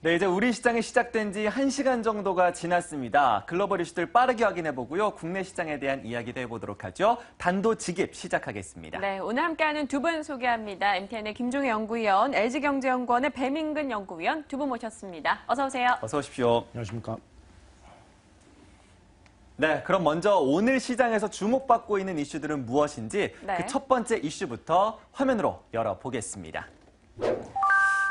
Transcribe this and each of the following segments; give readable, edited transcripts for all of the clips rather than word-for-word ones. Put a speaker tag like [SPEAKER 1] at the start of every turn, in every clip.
[SPEAKER 1] 네, 이제 우리 시장이 시작된 지 1시간 정도가 지났습니다. 글로벌 이슈들 빠르게 확인해보고요. 국내 시장에 대한 이야기도 해보도록 하죠. 단도직입 시작하겠습니다.
[SPEAKER 2] 네, 오늘 함께하는 두 분 소개합니다. MTN의 김종혜 연구위원, LG경제연구원의 배민근 연구위원 두 분 모셨습니다. 어서 오세요.
[SPEAKER 1] 어서 오십시오.
[SPEAKER 3] 안녕하십니까.
[SPEAKER 1] 네, 그럼 먼저 오늘 시장에서 주목받고 있는 이슈들은 무엇인지
[SPEAKER 2] 네.
[SPEAKER 1] 그 첫 번째 이슈부터 화면으로 열어보겠습니다.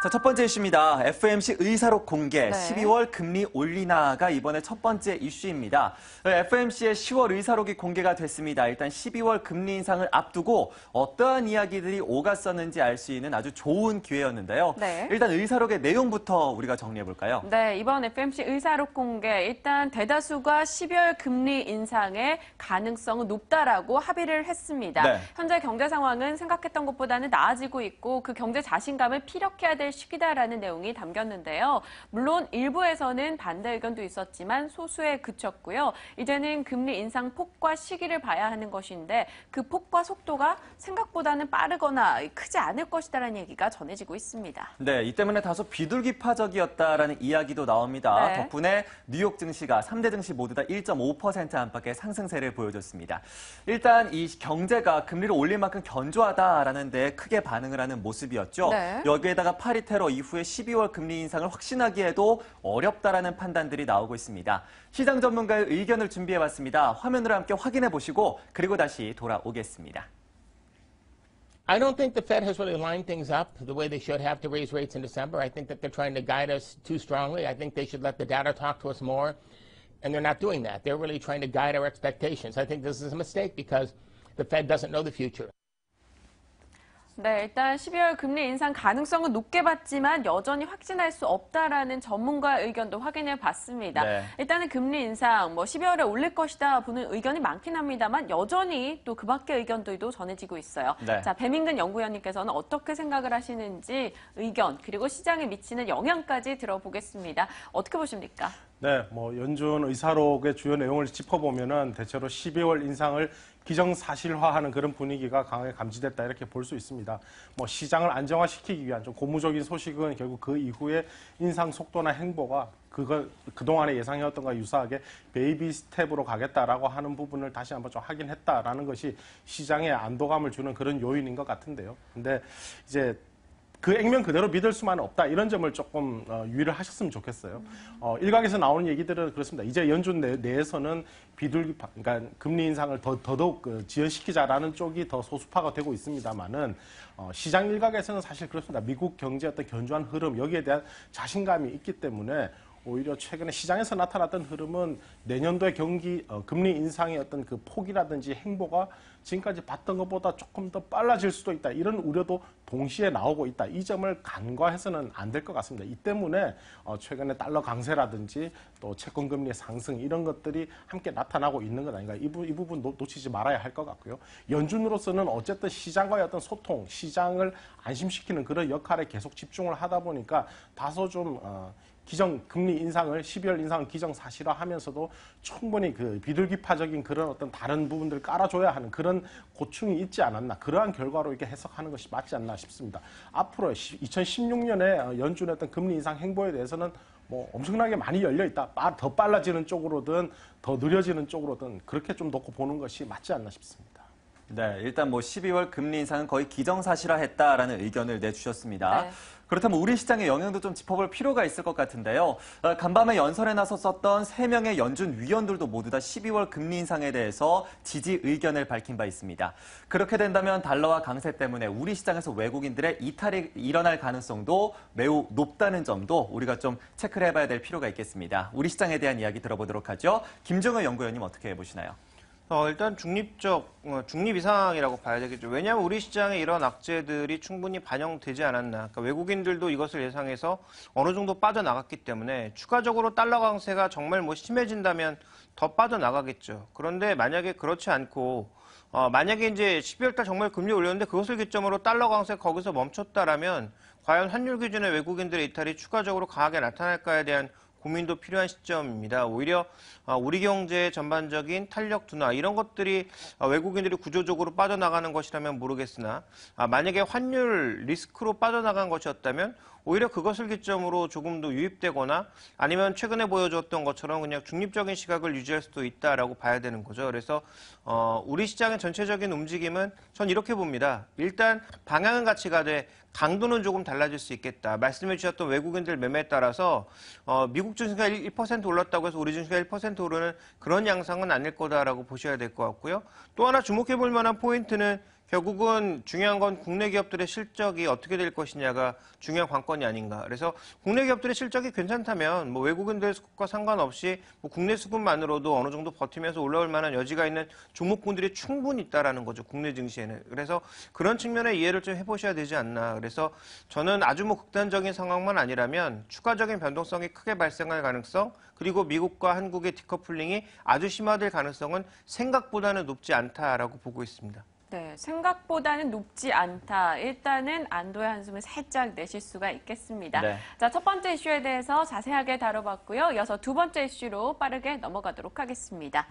[SPEAKER 1] 자, 첫 번째 이슈입니다. FOMC 의사록 공개,
[SPEAKER 2] 네.
[SPEAKER 1] 12월 금리 올리나가 이번에 첫 번째 이슈입니다. FOMC의 10월 의사록이 공개가 됐습니다. 일단 12월 금리 인상을 앞두고 어떠한 이야기들이 오갔었는지 알 수 있는 아주 좋은 기회였는데요.
[SPEAKER 2] 네.
[SPEAKER 1] 일단 의사록의 내용부터 우리가 정리해볼까요?
[SPEAKER 2] 네, 이번 FOMC 의사록 공개, 일단 대다수가 12월 금리 인상의 가능성은 높다라고 합의를 했습니다.
[SPEAKER 1] 네.
[SPEAKER 2] 현재 경제 상황은 생각했던 것보다는 나아지고 있고 그 경제 자신감을 피력해야 될 시기다라는 내용이 담겼는데요. 물론 일부에서는 반대 의견도 있었지만 소수에 그쳤고요. 이제는 금리 인상 폭과 시기를 봐야 하는 것인데 그 폭과 속도가 생각보다는 빠르거나 크지 않을 것이다라는 얘기가 전해지고 있습니다.
[SPEAKER 1] 네, 이 때문에 다소 비둘기파적이었다라는 이야기도 나옵니다.
[SPEAKER 2] 네.
[SPEAKER 1] 덕분에 뉴욕 증시가 3대 증시 모두 다 1.5% 안팎의 상승세를 보여줬습니다. 일단 이 경제가 금리를 올릴 만큼 견조하다라는 데 크게 반응을 하는 모습이었죠.
[SPEAKER 2] 네.
[SPEAKER 1] 여기에다가 파리 테러 이후에 12월 금리 인상을 확신하기에도 어렵다라는 판단들이 나오고 있습니다. 시장 전문가의 의견을 준비해봤습니다. 화면으로 함께 확인해 보시고 그리고 다시 돌아오겠습니다.
[SPEAKER 4] I don't think the Fed has really lined things up the way they should have to raise rates in December. I think that they're trying to guide us too strongly. I think they should let the data talk to us more, and they're not doing that. They're really trying to guide our expectations. I think this is a mistake because the Fed doesn't know the future.
[SPEAKER 2] 네, 일단 12월 금리 인상 가능성은 높게 봤지만 여전히 확신할 수 없다라는 전문가의 의견도 확인해 봤습니다.
[SPEAKER 1] 네.
[SPEAKER 2] 일단은 금리 인상 12월에 올릴 것이다 보는 의견이 많긴 합니다만 여전히 또 그 밖의 의견들도 전해지고 있어요.
[SPEAKER 1] 네.
[SPEAKER 2] 자, 배민근 연구위원님께서는 어떻게 생각을 하시는지 의견 그리고 시장에 미치는 영향까지 들어보겠습니다. 어떻게 보십니까?
[SPEAKER 3] 네, 연준 의사록의 주요 내용을 짚어보면은 대체로 12월 인상을 기정사실화하는 그런 분위기가 강하게 감지됐다 이렇게 볼 수 있습니다. 시장을 안정화시키기 위한 좀 고무적인 소식은 결국 그 이후에 인상 속도나 행보가 그동안에 예상해왔던 것과 유사하게 베이비 스텝으로 가겠다라고 하는 부분을 다시 한번 좀 확인했다라는 것이 시장에 안도감을 주는 그런 요인인 것 같은데요. 근데 이제 그 액면 그대로 믿을 수만은 없다. 이런 점을 조금 유의를 하셨으면 좋겠어요. 일각에서 나오는 얘기들은 그렇습니다. 이제 연준 내에서는 비둘기파, 그러니까 금리 인상을 더더욱 지연시키자라는 쪽이 더 소수파가 되고 있습니다만은 시장 일각에서는 사실 그렇습니다. 미국 경제의 어떤 견조한 흐름, 여기에 대한 자신감이 있기 때문에 오히려 최근에 시장에서 나타났던 흐름은 내년도의 금리 인상의 어떤 그 폭이라든지 행보가 지금까지 봤던 것보다 조금 더 빨라질 수도 있다. 이런 우려도 동시에 나오고 있다. 이 점을 간과해서는 안 될 것 같습니다. 이 때문에 최근에 달러 강세라든지 또 채권 금리의 상승 이런 것들이 함께 나타나고 있는 것 아닌가. 이 부분 놓치지 말아야 할 것 같고요. 연준으로서는 어쨌든 시장과의 어떤 소통, 시장을 안심시키는 그런 역할에 계속 집중을 하다 보니까 다소 좀 금리 인상을 12월 인상을 기정사실화하면서도 충분히 그 비둘기파적인 그런 어떤 다른 부분들을 깔아줘야 하는 그런 고충이 있지 않았나, 그러한 결과로 이렇게 해석하는 것이 맞지 않나 싶습니다. 앞으로 2016년에 연준의 어떤 금리 인상 행보에 대해서는 엄청나게 많이 열려 있다. 더 빨라지는 쪽으로든 더 느려지는 쪽으로든 그렇게 좀 놓고 보는 것이 맞지 않나 싶습니다.
[SPEAKER 1] 네, 일단 12월 금리 인상은 거의 기정사실화했다라는 의견을 내주셨습니다.
[SPEAKER 2] 네.
[SPEAKER 1] 그렇다면 우리 시장의 영향도 좀 짚어볼 필요가 있을 것 같은데요. 간밤에 연설에 나섰었던 3명의 연준 위원들도 모두 다 12월 금리 인상에 대해서 지지 의견을 밝힌 바 있습니다. 그렇게 된다면 달러화 강세 때문에 우리 시장에서 외국인들의 이탈이 일어날 가능성도 매우 높다는 점도 우리가 좀 체크를 해봐야 될 필요가 있겠습니다. 우리 시장에 대한 이야기 들어보도록 하죠. 김정은 연구위원님 어떻게 보시나요?
[SPEAKER 5] 일단 중립 이상이라고 봐야 되겠죠. 왜냐하면 우리 시장에 이런 악재들이 충분히 반영되지 않았나. 그러니까 외국인들도 이것을 예상해서 어느 정도 빠져나갔기 때문에 추가적으로 달러 강세가 정말 심해진다면 더 빠져나가겠죠. 그런데 만약에 그렇지 않고 만약에 이제 12월 달 정말 금리 올렸는데 그것을 기점으로 달러 강세 거기서 멈췄다라면 과연 환율 기준의 외국인들의 이탈이 추가적으로 강하게 나타날까에 대한 고민도 필요한 시점입니다. 오히려 우리 경제의 전반적인 탄력 둔화 이런 것들이 외국인들이 구조적으로 빠져나가는 것이라면 모르겠으나 만약에 환율 리스크로 빠져나간 것이었다면 오히려 그것을 기점으로 조금 더 유입되거나 아니면 최근에 보여줬던 것처럼 그냥 중립적인 시각을 유지할 수도 있다라고 봐야 되는 거죠. 그래서 우리 시장의 전체적인 움직임은 전 이렇게 봅니다. 일단 방향은 같이 가되 강도는 조금 달라질 수 있겠다. 말씀해 주셨던 외국인들 매매에 따라서 미국 증시가 1% 올랐다고 해서 우리 증시가 1% 오르는 그런 양상은 아닐 거다라고 보셔야 될 것 같고요. 또 하나 주목해 볼 만한 포인트는 결국은 중요한 건 국내 기업들의 실적이 어떻게 될 것이냐가 중요한 관건이 아닌가. 그래서 국내 기업들의 실적이 괜찮다면 뭐 외국인들 수급과 상관없이 뭐 국내 수급만으로도 어느 정도 버티면서 올라올 만한 여지가 있는 종목군들이 충분히 있다라는 거죠. 국내 증시에는. 그래서 그런 측면의 이해를 좀 해보셔야 되지 않나. 그래서 저는 아주 뭐 극단적인 상황만 아니라면 추가적인 변동성이 크게 발생할 가능성, 그리고 미국과 한국의 디커플링이 아주 심화될 가능성은 생각보다는 높지 않다라고 보고 있습니다.
[SPEAKER 2] 네, 생각보다는 높지 않다. 일단은 안도의 한숨을 살짝 내실 수가 있겠습니다.
[SPEAKER 1] 네.
[SPEAKER 2] 자, 첫 번째 이슈에 대해서 자세하게 다뤄봤고요. 이어서 두 번째 이슈로 빠르게 넘어가도록 하겠습니다.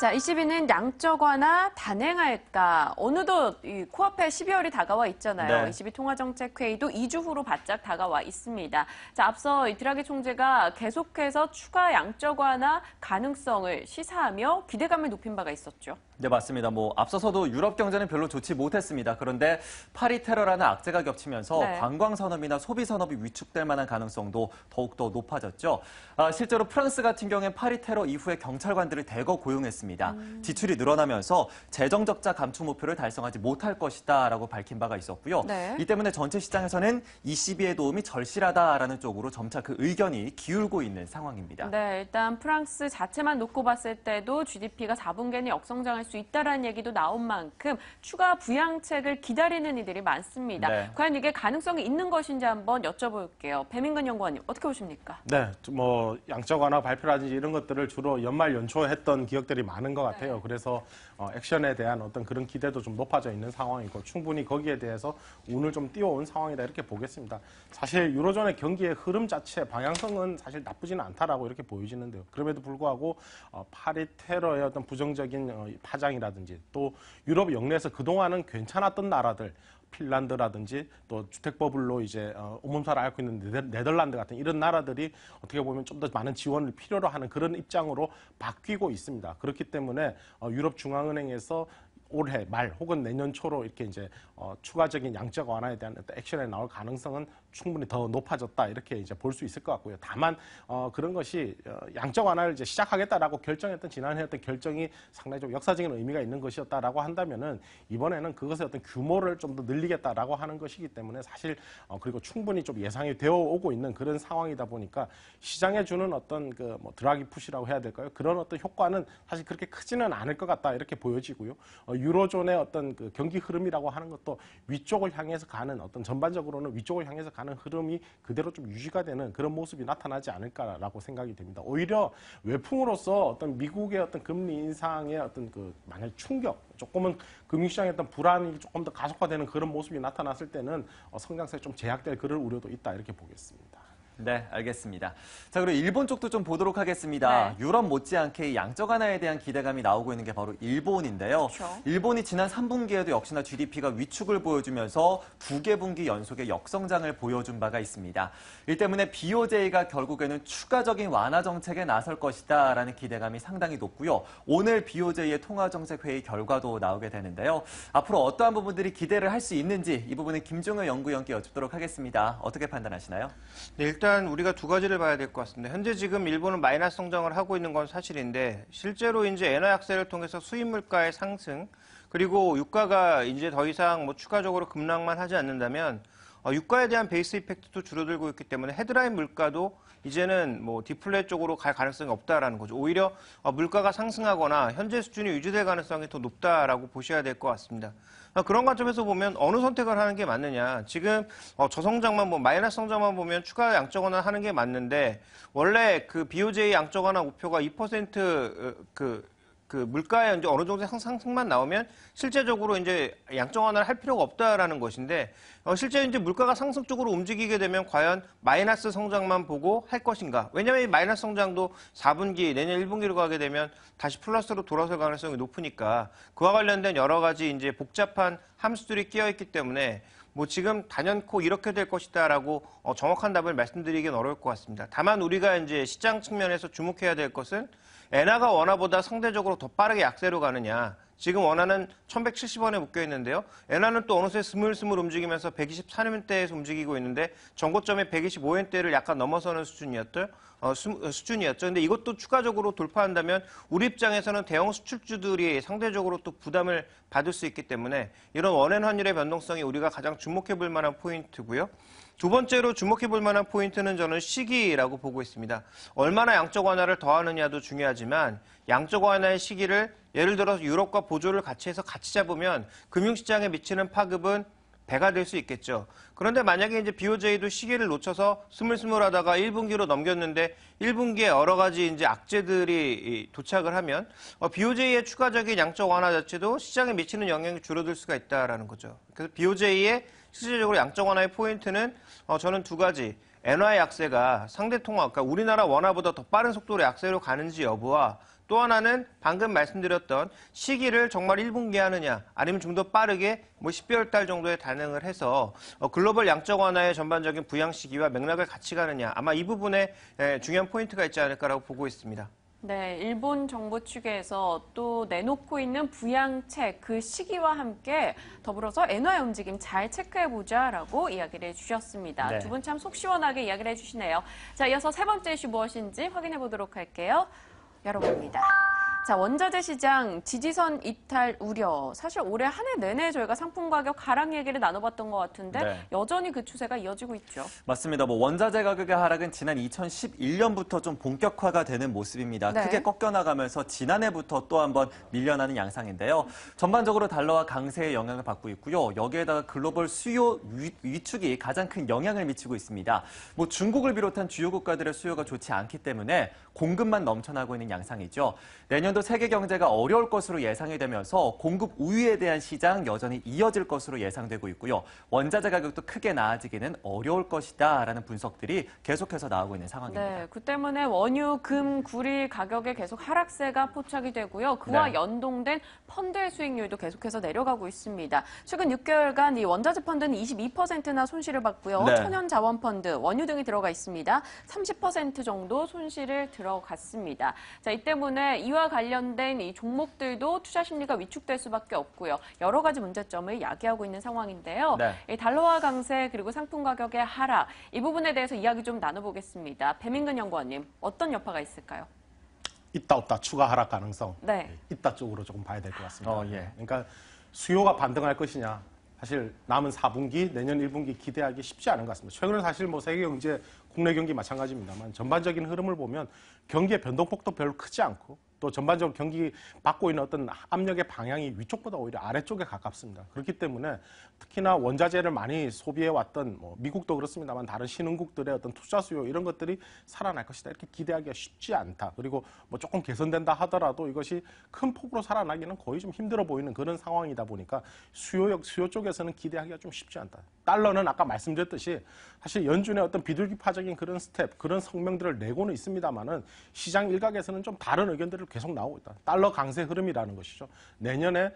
[SPEAKER 2] 자, 22는 양적 완화 단행할까? 어느덧 이 코앞에 12월이 다가와 있잖아요.
[SPEAKER 1] 네.
[SPEAKER 2] 22 통화정책회의도 2주 후로 바짝 다가와 있습니다. 자, 앞서 이 드라기 총재가 계속해서 추가 양적 완화 가능성을 시사하며 기대감을 높인 바가 있었죠.
[SPEAKER 1] 네, 맞습니다. 앞서서도 유럽 경제는 별로 좋지 못했습니다. 그런데 파리 테러라는 악재가 겹치면서
[SPEAKER 2] 네.
[SPEAKER 1] 관광 산업이나 소비 산업이 위축될 만한 가능성도 더욱더 높아졌죠. 실제로 프랑스 같은 경우엔 파리 테러 이후에 경찰관들을 대거 고용했습니다. 지출이 늘어나면서 재정 적자 감축 목표를 달성하지 못할 것이다라고 밝힌 바가 있었고요.
[SPEAKER 2] 네.
[SPEAKER 1] 이 때문에 전체 시장에서는 ECB의 도움이 절실하다라는 쪽으로 점차 그 의견이 기울고 있는 상황입니다.
[SPEAKER 2] 네, 일단 프랑스 자체만 놓고 봤을 때도 GDP가 4분기에는 역성장할 수 있다라는 얘기도 나온 만큼 추가 부양책을 기다리는 이들이 많습니다.
[SPEAKER 1] 네.
[SPEAKER 2] 과연 이게 가능성이 있는 것인지 한번 여쭤볼게요. 배민근 연구원님, 어떻게 보십니까?
[SPEAKER 3] 네, 양적 완화 발표라든지 이런 것들을 주로 연말 연초에 했던 기억들이 많은 것 같아요. 그래서 액션에 대한 어떤 그런 기대도 좀 높아져 있는 상황이고 충분히 거기에 대해서 운을 좀 띄워온 상황이다 이렇게 보겠습니다. 사실 유로존의 경기의 흐름 자체 방향성은 사실 나쁘지는 않다라고 이렇게 보여지는데요. 그럼에도 불구하고 파리 테러의 어떤 부정적인 파장이라든지 또 유럽 영내에서 그동안은 괜찮았던 나라들 핀란드라든지 또 주택 버블로 이제 온몸살을 앓고 있는 네덜란드 같은 이런 나라들이 어떻게 보면 좀 더 많은 지원을 필요로 하는 그런 입장으로 바뀌고 있습니다. 그렇기 때문에 유럽 중앙은행에서 올해 말 혹은 내년 초로 이렇게 이제 추가적인 양적 완화에 대한 액션에 나올 가능성은 충분히 더 높아졌다 이렇게 이제 볼 수 있을 것 같고요. 다만 그런 것이 양적 완화를 이제 시작하겠다라고 결정했던 지난해 어떤 결정이 상당히 좀 역사적인 의미가 있는 것이었다라고 한다면은 이번에는 그것의 어떤 규모를 좀 더 늘리겠다라고 하는 것이기 때문에 사실 그리고 충분히 좀 예상이 되어 오고 있는 그런 상황이다 보니까 시장에 주는 어떤 그 드라기 푸시라고 해야 될까요? 그런 어떤 효과는 사실 그렇게 크지는 않을 것 같다 이렇게 보여지고요. 유로존의 어떤 그 경기 흐름이라고 하는 것도 위쪽을 향해서 가는 어떤 전반적으로는 위쪽을 향해서 가는 흐름이 그대로 좀 유지가 되는 그런 모습이 나타나지 않을까라고 생각이 됩니다. 오히려 외풍으로서 어떤 미국의 어떤 금리 인상의 어떤 그 만약 충격, 조금은 금융시장의 어떤 불안이 조금 더 가속화되는 그런 모습이 나타났을 때는 성장세에 좀 제약될 그런 우려도 있다 이렇게 보겠습니다.
[SPEAKER 1] 네, 알겠습니다. 자, 그리고 일본 쪽도 좀 보도록 하겠습니다.
[SPEAKER 2] 네.
[SPEAKER 1] 유럽 못지않게 이 양적 완화에 대한 기대감이 나오고 있는 게 바로 일본인데요.
[SPEAKER 2] 그렇죠.
[SPEAKER 1] 일본이 지난 3분기에도 역시나 GDP가 위축을 보여주면서 2개 분기 연속의 역성장을 보여준 바가 있습니다. 이 때문에 BOJ가 결국에는 추가적인 완화 정책에 나설 것이다라는 기대감이 상당히 높고요. 오늘 BOJ의 통화정책회의 결과도 나오게 되는데요. 앞으로 어떠한 부분들이 기대를 할 수 있는지 이 부분은 김종효 연구위원께 여쭙도록 하겠습니다. 어떻게 판단하시나요?
[SPEAKER 5] 네, 일단 우리가 두 가지를 봐야 될 것 같습니다. 현재 지금 일본은 마이너스 성장을 하고 있는 건 사실인데 실제로 이제 엔화 약세를 통해서 수입 물가의 상승 그리고 유가가 이제 더 이상 추가적으로 급락만 하지 않는다면 유가에 대한 베이스 이펙트도 줄어들고 있기 때문에 헤드라인 물가도 이제는 디플레 쪽으로 갈 가능성이 없다라는 거죠. 오히려 물가가 상승하거나 현재 수준이 유지될 가능성이 더 높다라고 보셔야 될 것 같습니다. 그런 관점에서 보면 어느 선택을 하는 게 맞느냐. 지금 저성장만 마이너스 성장만 보면 추가 양적 완화 하는 게 맞는데 원래 그 BOJ 양적 완화 목표가 2% 그 물가의 이제 어느 정도의 상승만 나오면 실제적으로 이제 양적 완화를 할 필요가 없다라는 것인데 실제 이제 물가가 상승 쪽으로 움직이게 되면 과연 마이너스 성장만 보고 할 것인가? 왜냐하면 이 마이너스 성장도 4분기 내년 1분기로 가게 되면 다시 플러스로 돌아설 가능성이 높으니까 그와 관련된 여러 가지 이제 복잡한 함수들이 끼어 있기 때문에 뭐 지금 단연코 이렇게 될 것이다라고 정확한 답을 말씀드리기는 어려울 것 같습니다. 다만 우리가 이제 시장 측면에서 주목해야 될 것은 엔화가 원화보다 상대적으로 더 빠르게 약세로 가느냐. 지금 원화는 1170원에 묶여 있는데요. 엔화는 또 어느새 스물스물 움직이면서 124년대에서 움직이고 있는데 전고점의 125엔대를 약간 넘어서는 수준이었죠. 근데 이것도 추가적으로 돌파한다면 우리 입장에서는 대형 수출주들이 상대적으로 또 부담을 받을 수 있기 때문에 이런 원엔 환율의 변동성이 우리가 가장 주목해 볼 만한 포인트고요. 두 번째로 주목해 볼 만한 포인트는 저는 시기라고 보고 있습니다. 얼마나 양적 완화를 더하느냐도 중요하지만 양적 완화의 시기를 예를 들어서 유럽과 보조를 같이 해서 같이 잡으면 금융시장에 미치는 파급은 배가 될 수 있겠죠. 그런데 만약에 이제 BOJ도 시기를 놓쳐서 스물스물하다가 1분기로 넘겼는데 1분기에 여러 가지 이제 악재들이 도착을 하면 BOJ의 추가적인 양적 완화 자체도 시장에 미치는 영향이 줄어들 수가 있다라는 거죠. 그래서 BOJ의 실질적으로 양적 완화의 포인트는 저는 두 가지. 엔화의 약세가 상대 통화, 그러니까 우리나라 원화보다 더 빠른 속도로 약세로 가는지 여부와 또 하나는 방금 말씀드렸던 시기를 정말 1분기에 하느냐 아니면 좀 더 빠르게 뭐 12월 달 정도에 단행을 해서 글로벌 양적 완화의 전반적인 부양 시기와 맥락을 같이 가느냐 아마 이 부분에 중요한 포인트가 있지 않을까라고 보고 있습니다.
[SPEAKER 2] 네, 일본 정부 측에서 또 내놓고 있는 부양책 그 시기와 함께 더불어서 엔화의 움직임 잘 체크해보자라고 이야기를 해주셨습니다.
[SPEAKER 1] 네.
[SPEAKER 2] 두 분 참 속 시원하게 이야기를 해주시네요. 자, 이어서 세 번째 이슈 무엇인지 확인해보도록 할게요. 열어봅니다. 자, 원자재 시장 지지선 이탈 우려. 사실 올해 한 해 내내 저희가 상품 가격 하락 얘기를 나눠봤던 것 같은데
[SPEAKER 1] 네.
[SPEAKER 2] 여전히 그 추세가 이어지고 있죠.
[SPEAKER 1] 맞습니다. 뭐 원자재 가격의 하락은 지난 2011년부터 좀 본격화가 되는 모습입니다.
[SPEAKER 2] 네.
[SPEAKER 1] 크게 꺾여나가면서 지난해부터 또 한번 밀려나는 양상인데요. 전반적으로 달러와 강세의 영향을 받고 있고요. 여기에다가 글로벌 수요 위축이 가장 큰 영향을 미치고 있습니다. 뭐 중국을 비롯한 주요 국가들의 수요가 좋지 않기 때문에 공급만 넘쳐나고 있는 양상이죠. 내년도 세계 경제가 어려울 것으로 예상이 되면서 공급 우위에 대한 시장 여전히 이어질 것으로 예상되고 있고요. 원자재 가격도 크게 나아지기는 어려울 것이다라는 분석들이 계속해서 나오고 있는 상황입니다.
[SPEAKER 2] 네, 그 때문에 원유, 금, 구리 가격에 계속 하락세가 포착이 되고요. 그와
[SPEAKER 1] 네.
[SPEAKER 2] 연동된 펀드의 수익률도 계속해서 내려가고 있습니다. 최근 6개월간 이 원자재 펀드는 22%나 손실을 봤고요.
[SPEAKER 1] 네.
[SPEAKER 2] 천연 자원 펀드, 원유 등이 들어가 있습니다. 30% 정도 손실을 들어갔습니다. 자, 이 때문에 이와 관련된 이 종목들도 투자 심리가 위축될 수밖에 없고요. 여러 가지 문제점을 야기하고 있는 상황인데요.
[SPEAKER 1] 네.
[SPEAKER 2] 이 달러화 강세 그리고 상품 가격의 하락 이 부분에 대해서 이야기 좀 나눠보겠습니다. 배민근 연구원님 어떤 여파가 있을까요?
[SPEAKER 3] 있다 없다 추가 하락 가능성
[SPEAKER 2] 네.
[SPEAKER 3] 있다 쪽으로 조금 봐야 될 것 같습니다.
[SPEAKER 1] 예.
[SPEAKER 3] 그러니까 수요가 반등할 것이냐 사실 남은 4분기 내년 1분기 기대하기 쉽지 않은 것 같습니다. 최근에 사실 뭐 세계 경제 국내 경기 마찬가지입니다만 전반적인 흐름을 보면 경기의 변동폭도 별로 크지 않고 또 전반적으로 경기 받고 있는 어떤 압력의 방향이 위쪽보다 오히려 아래쪽에 가깝습니다. 그렇기 때문에 특히나 원자재를 많이 소비해왔던 뭐 미국도 그렇습니다만 다른 신흥국들의 어떤 투자 수요 이런 것들이 살아날 것이다 이렇게 기대하기가 쉽지 않다. 그리고 뭐 조금 개선된다 하더라도 이것이 큰 폭으로 살아나기는 거의 좀 힘들어 보이는 그런 상황이다 보니까 수요 쪽에서는 기대하기가 좀 쉽지 않다. 달러는 아까 말씀드렸듯이 사실 연준의 어떤 비둘기파적인 그런 스텝, 그런 성명들을 내고는 있습니다만은 시장 일각에서는 좀 다른 의견들을 계속 나오고 있다. 달러 강세 흐름이라는 것이죠. 내년에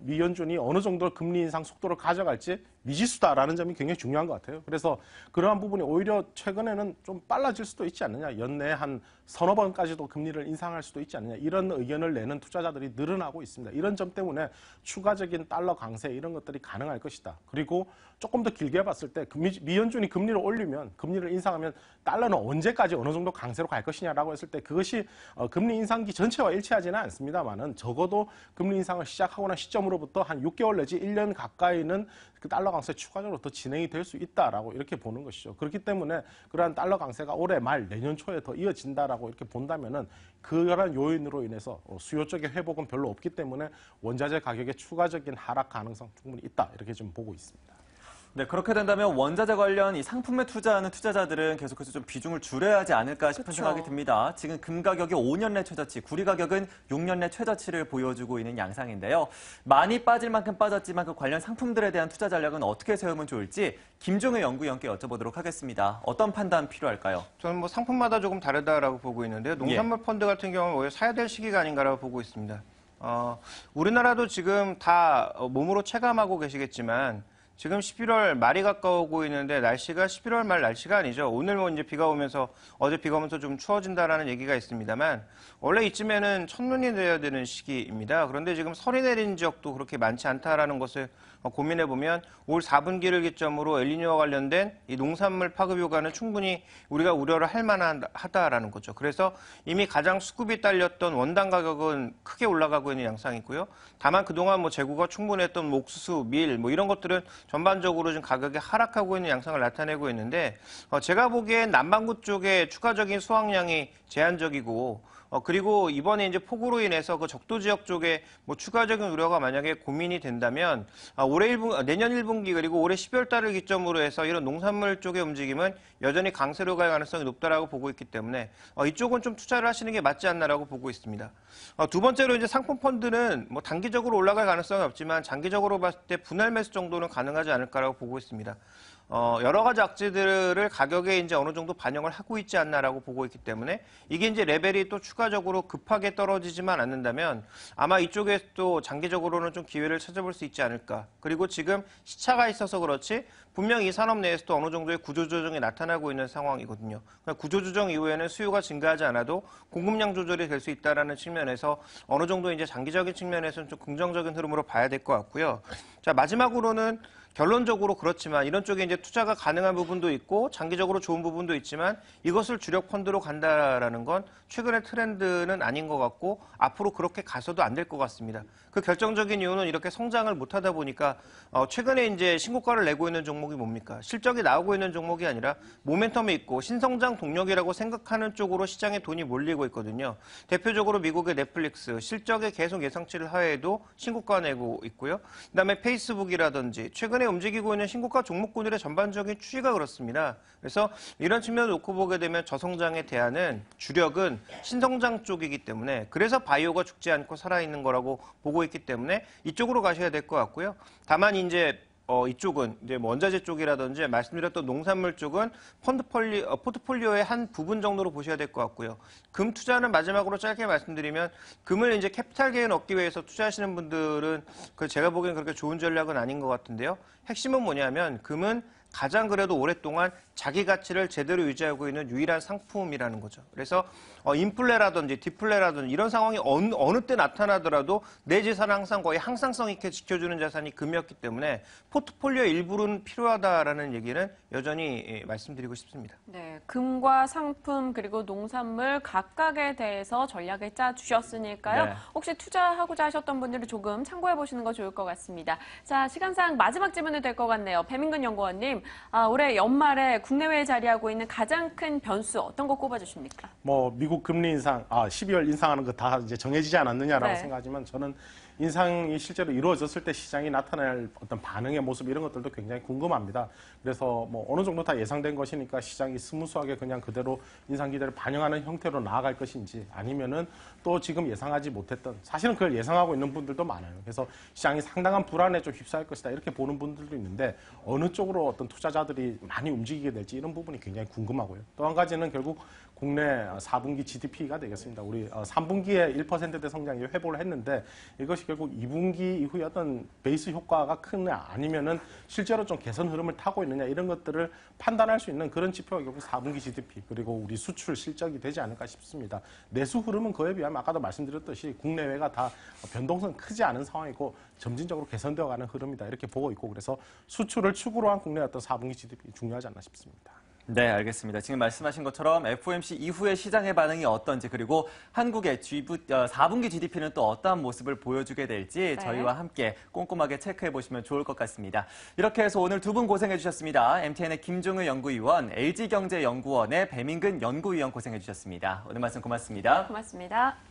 [SPEAKER 3] 미 연준이 어느 정도 금리 인상 속도를 가져갈지 미지수다라는 점이 굉장히 중요한 것 같아요. 그래서 그러한 부분이 오히려 최근에는 좀 빨라질 수도 있지 않느냐. 연내 한 서너 번까지도 금리를 인상할 수도 있지 않느냐. 이런 의견을 내는 투자자들이 늘어나고 있습니다. 이런 점 때문에 추가적인 달러 강세 이런 것들이 가능할 것이다. 그리고 조금 더 길게 봤을 때 미 연준이 금리를 올리면 금리를 인상하면 달러는 언제까지 어느 정도 강세로 갈 것이냐라고 했을 때 그것이 금리 인상기 전체와 일치하지는 않습니다만은 적어도 금리 인상을 시작하고 난 시점으로부터 한 6개월 내지 1년 가까이는 그 달러 강세 추가적으로 더 진행이 될 수 있다라고 이렇게 보는 것이죠. 그렇기 때문에 그러한 달러 강세가 올해 말 내년 초에 더 이어진다라고 이렇게 본다면은 그러한 요인으로 인해서 수요 쪽의 회복은 별로 없기 때문에 원자재 가격의 추가적인 하락 가능성 충분히 있다 이렇게 좀 보고 있습니다.
[SPEAKER 1] 네, 그렇게 된다면 원자재 관련 이 상품에 투자하는 투자자들은 계속해서 좀 비중을 줄여야 하지 않을까 싶은
[SPEAKER 2] 그쵸.
[SPEAKER 1] 생각이 듭니다. 지금 금 가격이 5년 내 최저치, 구리 가격은 6년 내 최저치를 보여주고 있는 양상인데요. 많이 빠질 만큼 빠졌지만 그 관련 상품들에 대한 투자 전략은 어떻게 세우면 좋을지 김종혜 연구위원께 여쭤보도록 하겠습니다. 어떤 판단 필요할까요?
[SPEAKER 5] 저는 뭐 상품마다 조금 다르다라고 보고 있는데요. 농산물 펀드 같은 경우는 오히려 사야 될 시기가 아닌가라고 보고 있습니다. 우리나라도 지금 다 몸으로 체감하고 계시겠지만 지금 11월 말이 가까우고 있는데 날씨가 11월 말 날씨가 아니죠. 오늘 뭐 이제 비가 오면서 어제 비가 오면서 좀 추워진다라는 얘기가 있습니다만 원래 이쯤에는 첫눈이 내려야 되는 시기입니다. 그런데 지금 설이 내린 지역도 그렇게 많지 않다라는 것을 고민해 보면 올 4분기를 기점으로 엘니뇨와 관련된 이 농산물 파급 효과는 충분히 우리가 우려를 할 만하다라는 거죠. 그래서 이미 가장 수급이 딸렸던 원당 가격은 크게 올라가고 있는 양상이고요. 다만 그동안 뭐 재고가 충분했던 뭐 옥수수, 밀 뭐 이런 것들은 전반적으로 좀 가격이 하락하고 있는 양상을 나타내고 있는데 제가 보기엔 남반구 쪽에 추가적인 수확량이 제한적이고 그리고 이번에 이제 폭우로 인해서 그 적도 지역 쪽에 뭐 추가적인 우려가 만약에 고민이 된다면 내년 1분기 그리고 올해 12월 달을 기점으로 해서 이런 농산물 쪽의 움직임은 여전히 강세로 갈 가능성이 높다라고 보고 있기 때문에 이쪽은 좀 투자를 하시는 게 맞지 않나라고 보고 있습니다. 두 번째로 이제 상품 펀드는 뭐 단기적으로 올라갈 가능성이 없지만 장기적으로 봤을 때 분할 매수 정도는 가능하지 않을까라고 보고 있습니다. 여러 가지 악재들을 가격에 이제 어느 정도 반영을 하고 있지 않나라고 보고 있기 때문에 이게 이제 레벨이 또 추가적으로 급하게 떨어지지만 않는다면 아마 이쪽에 또 장기적으로는 좀 기회를 찾아볼 수 있지 않을까. 그리고 지금 시차가 있어서 그렇지 분명 이 산업 내에서도 어느 정도의 구조조정이 나타나고 있는 상황이거든요. 그러니까 구조조정 이후에는 수요가 증가하지 않아도 공급량 조절이 될 수 있다는 측면에서 어느 정도 이제 장기적인 측면에서는 좀 긍정적인 흐름으로 봐야 될 것 같고요. 자, 마지막으로는 결론적으로 그렇지만 이런 쪽에 이제 투자가 가능한 부분도 있고 장기적으로 좋은 부분도 있지만 이것을 주력 펀드로 간다라는 건 최근의 트렌드는 아닌 것 같고 앞으로 그렇게 가서도 안 될 것 같습니다. 그 결정적인 이유는 이렇게 성장을 못하다 보니까 최근에 이제 신고가를 내고 있는 종목이 뭡니까? 실적이 나오고 있는 종목이 아니라 모멘텀이 있고 신성장 동력이라고 생각하는 쪽으로 시장에 돈이 몰리고 있거든요. 대표적으로 미국의 넷플릭스 실적에 계속 예상치를 하회해도 신고가 내고 있고요. 그다음에 페이스북이라든지 최근에 움직이고 있는 신고가 종목군들의 전반적인 추이가 그렇습니다. 그래서 이런 측면을 놓고 보게 되면 저성장에 대한 주력은 신성장 쪽이기 때문에 그래서 바이오가 죽지 않고 살아있는 거라고 보고 있기 때문에 이쪽으로 가셔야 될 것 같고요. 다만 이제 이쪽은 이제 뭐 원자재 쪽이라든지 말씀드렸던 농산물 쪽은 포트폴리오의 한 부분 정도로 보셔야 될 것 같고요. 금 투자는 마지막으로 짧게 말씀드리면 금을 이제 캐피탈 게인 얻기 위해서 투자하시는 분들은 제가 보기엔 그렇게 좋은 전략은 아닌 것 같은데요. 핵심은 뭐냐면 금은 가장 그래도 오랫동안 자기 가치를 제대로 유지하고 있는 유일한 상품이라는 거죠. 그래서 인플레라든지 디플레라든지 이런 상황이 어느 때 나타나더라도 내 재산을 항상 거의 항상성 있게 지켜주는 자산이 금이었기 때문에 포트폴리오 일부는 필요하다라는 얘기는 여전히 말씀드리고 싶습니다.
[SPEAKER 2] 네, 금과 상품 그리고 농산물 각각에 대해서 전략을 짜주셨으니까요.
[SPEAKER 1] 네.
[SPEAKER 2] 혹시 투자하고자 하셨던 분들은 조금 참고해 보시는 거 좋을 것 같습니다. 자, 시간상 마지막 질문이 될 것 같네요. 배민근 연구원님, 올해 연말에 국내외에 자리하고 있는 가장 큰 변수 어떤 거 꼽아주십니까?
[SPEAKER 3] 뭐 미국 금리 인상, 12월 인상하는 거 다 이제 정해지지 않았느냐라고
[SPEAKER 2] 네.
[SPEAKER 3] 생각하지만 저는 인상이 실제로 이루어졌을 때 시장이 나타낼 어떤 반응의 모습 이런 것들도 굉장히 궁금합니다. 그래서 뭐 어느 정도 다 예상된 것이니까 시장이 스무스하게 그냥 그대로 인상 기대를 반영하는 형태로 나아갈 것인지 아니면은 또 지금 예상하지 못했던 사실은 그걸 예상하고 있는 분들도 많아요. 그래서 시장이 상당한 불안에 좀 휩싸일 것이다 이렇게 보는 분들도 있는데 어느 쪽으로 어떤 투자자들이 많이 움직이게 될지 이런 부분이 굉장히 궁금하고요. 또 한 가지는 결국 국내 4분기 GDP가 되겠습니다. 우리 3분기에 1%대 성장이 회복을 했는데 이것이 결국 2분기 이후에 어떤 베이스 효과가 크냐 아니면은 실제로 좀 개선 흐름을 타고 있느냐 이런 것들을 판단할 수 있는 그런 지표가 결국 4분기 GDP 그리고 우리 수출 실적이 되지 않을까 싶습니다. 내수 흐름은 그에 비하면 아까도 말씀드렸듯이 국내외가 다 변동성 크지 않은 상황이고 점진적으로 개선되어가는 흐름이다 이렇게 보고 있고 그래서 수출을 축으로 한 국내 어떤 4분기 GDP 중요하지 않나 싶습니다.
[SPEAKER 1] 네, 알겠습니다. 지금 말씀하신 것처럼 FOMC 이후의 시장의 반응이 어떤지 그리고 한국의 4분기 GDP는 또 어떠한 모습을 보여주게 될지 저희와 함께 꼼꼼하게 체크해 보시면 좋을 것 같습니다. 이렇게 해서 오늘 두 분 고생해 주셨습니다. MTN의 김종우 연구위원, LG경제연구원의 배민근 연구위원 고생해 주셨습니다. 오늘 말씀 고맙습니다.
[SPEAKER 2] 고맙습니다.